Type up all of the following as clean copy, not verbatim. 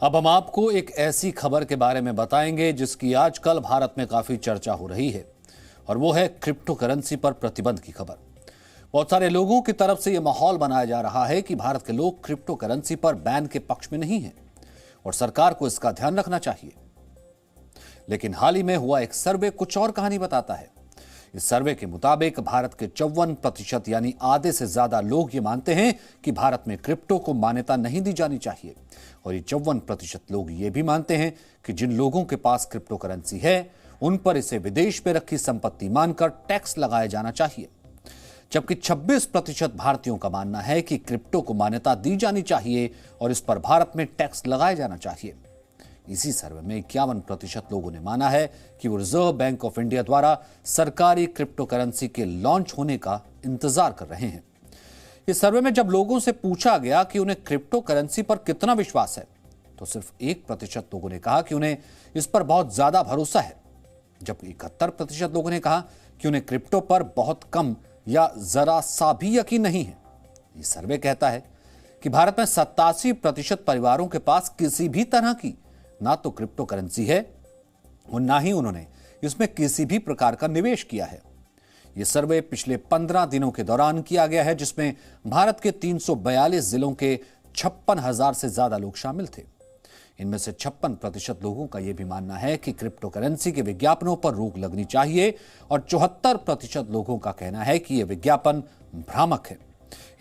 अब हम आपको एक ऐसी खबर के बारे में बताएंगे जिसकी आजकल भारत में काफी चर्चा हो रही है, और वो है क्रिप्टो करेंसी पर प्रतिबंध की खबर। बहुत सारे लोगों की तरफ से यह माहौल बनाया जा रहा है कि भारत के लोग क्रिप्टो करेंसी पर बैन के पक्ष में नहीं हैं और सरकार को इसका ध्यान रखना चाहिए। लेकिन हाल ही में हुआ एक सर्वे कुछ और कहानी बताता है। इस सर्वे के मुताबिक भारत के 54% यानी आधे से ज्यादा लोग ये मानते हैं कि भारत में क्रिप्टो को मान्यता नहीं दी जानी चाहिए, और ये 54% लोग ये भी मानते हैं कि जिन लोगों के पास क्रिप्टो करेंसी है उन पर इसे विदेश में रखी संपत्ति मानकर टैक्स लगाया जाना चाहिए। जबकि 26% भारतीयों का मानना है कि क्रिप्टो को मान्यता दी जानी चाहिए और इस पर भारत में टैक्स लगाया जाना चाहिए। इसी सर्वे में 51% लोगों ने माना है कि वो रिजर्व बैंक ऑफ इंडिया द्वारा सरकारी क्रिप्टो करेंसी के लॉन्च होने का इंतजार कर रहे हैं। इस सर्वे में जब लोगों से पूछा गया कि उन्हें क्रिप्टो करेंसी पर कितना विश्वास है, तो सिर्फ 1% लोगों ने कहा कि उन्हें इस पर बहुत ज्यादा भरोसा है, जबकि 71% लोगों ने कहा कि उन्हें क्रिप्टो पर बहुत कम या जरा सा भी यकीन नहीं है। ये सर्वे कहता है कि भारत में 87% परिवारों के पास किसी भी तरह की ना तो क्रिप्टो करेंसी है और ना ही उन्होंने इसमें किसी भी प्रकार का निवेश किया है। यह सर्वे पिछले 15 दिनों के दौरान किया गया है, जिसमें भारत के 342 जिलों के 56,000 से ज्यादा लोग शामिल थे। इनमें से 56% लोगों का यह भी मानना है कि क्रिप्टो करेंसी के विज्ञापनों पर रोक लगनी चाहिए और 74% लोगों का कहना है कि यह विज्ञापन भ्रामक है।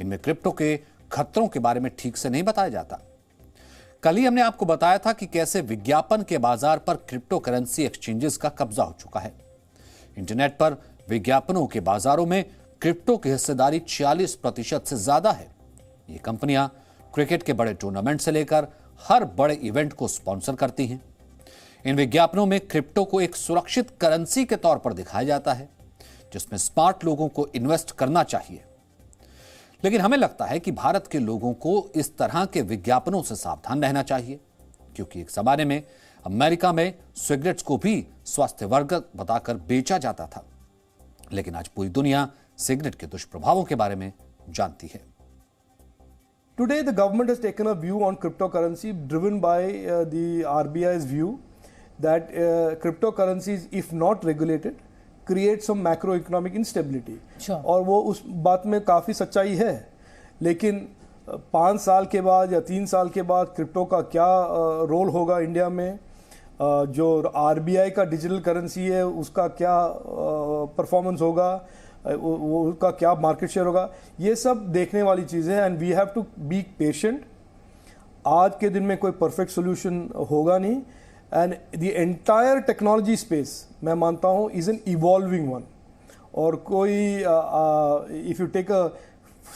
इनमें क्रिप्टो के खतरों के बारे में ठीक से नहीं बताया जाता। कल ही हमने आपको बताया था कि कैसे विज्ञापन के बाजार पर क्रिप्टो करेंसी एक्सचेंजेस का कब्जा हो चुका है। इंटरनेट पर विज्ञापनों के बाजारों में क्रिप्टो की हिस्सेदारी 46% से ज्यादा है। ये कंपनियां क्रिकेट के बड़े टूर्नामेंट से लेकर हर बड़े इवेंट को स्पॉन्सर करती हैं। इन विज्ञापनों में क्रिप्टो को एक सुरक्षित करेंसी के तौर पर दिखाया जाता है, जिसमें स्मार्ट लोगों को इन्वेस्ट करना चाहिए। लेकिन हमें लगता है कि भारत के लोगों को इस तरह के विज्ञापनों से सावधान रहना चाहिए, क्योंकि एक जमाने में अमेरिका में सिगरेट्स को भी स्वास्थ्यवर्धक बताकर बेचा जाता था, लेकिन आज पूरी दुनिया सिगरेट के दुष्प्रभावों के बारे में जानती है। Today, the government has taken a view on cryptocurrency driven by the RBI's view that cryptocurrencies, if not regulated, create some macroeconomic instability. Sure. और वो उस बात में काफ़ी सच्चाई है, लेकिन 5 साल के बाद या 3 साल के बाद क्रिप्टो का क्या रोल होगा इंडिया में, जो RBI का डिजिटल करेंसी है उसका क्या परफॉर्मेंस होगा, उसका क्या मार्केट शेयर होगा, ये सब देखने वाली चीज़ें हैं। And we have to be patient. आज के दिन में कोई परफेक्ट सोल्यूशन होगा नहीं। And the entire technology space मैं मानता हूँ इज एन इवॉल्विंग वन। और कोई if you take a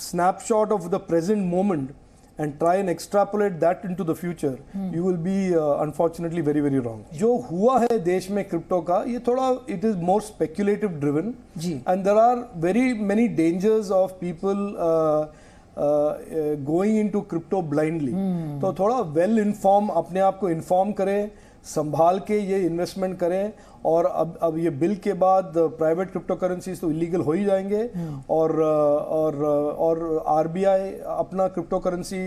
snapshot of the present moment and try and extrapolate that into the future, you will be unfortunately very very wrong. जो हुआ है देश में क्रिप्टो का, ये थोड़ा it is more speculative driven, and there are very many dangers of people going into crypto blindly. तो थोड़ा well inform, अपने आप को inform करें, संभाल के ये इन्वेस्टमेंट करें। और अब ये बिल के बाद प्राइवेट क्रिप्टो करेंसीज तो इलीगल हो ही जाएंगे, और आरबीआई अपना क्रिप्टो करेंसी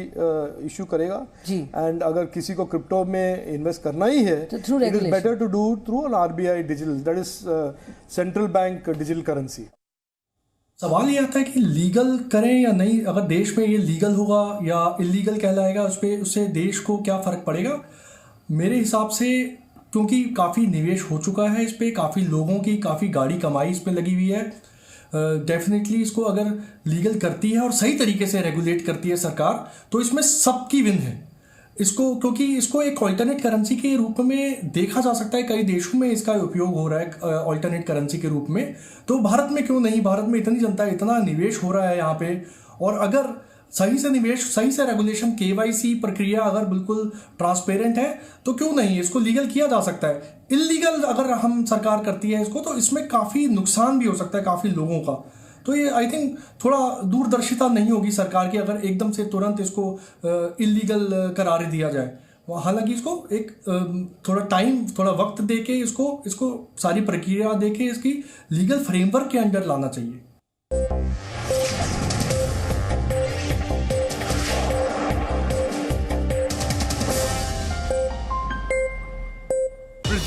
इशू करेगा। एंड अगर किसी को क्रिप्टो में इन्वेस्ट करना ही है, तो it is better to do through an RBI digital, that is central bank digital currency. सवाल ये आता है कि लीगल करें या नहीं। अगर देश में ये लीगल होगा या इलीगल कहलाएगा, उससे देश को क्या फ़र्क पड़ेगा? मेरे हिसाब से क्योंकि काफ़ी निवेश हो चुका है इस पर, काफ़ी लोगों की काफ़ी गाड़ी कमाई इस पर लगी हुई है, डेफिनेटली इसको अगर लीगल करती है और सही तरीके से रेगुलेट करती है सरकार, तो इसमें सबकी विन है। इसको क्योंकि इसको एक ऑल्टरनेट करेंसी के रूप में देखा जा सकता है, कई देशों में इसका उपयोग हो रहा है ऑल्टरनेट करेंसी के रूप में, तो भारत में क्यों नहीं? भारत में इतनी जनता है, इतना निवेश हो रहा है यहाँ पे, और अगर सही से निवेश, सही से रेगुलेशन, केवाईसी प्रक्रिया अगर बिल्कुल ट्रांसपेरेंट है, तो क्यों नहीं इसको लीगल किया जा सकता है। इलीगल अगर हम सरकार करती है इसको, तो इसमें काफ़ी नुकसान भी हो सकता है काफ़ी लोगों का। तो ये आई थिंक थोड़ा दूरदर्शिता नहीं होगी सरकार की अगर एकदम से तुरंत इसको इलीगल करार दिया जाए। हालांकि इसको एक थोड़ा टाइम, थोड़ा वक्त देके इसको सारी प्रक्रिया देके इसकी लीगल फ्रेमवर्क के अंडर लाना चाहिए।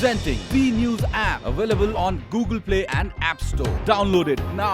Presenting V News app, available on Google Play and App Store. Download it now.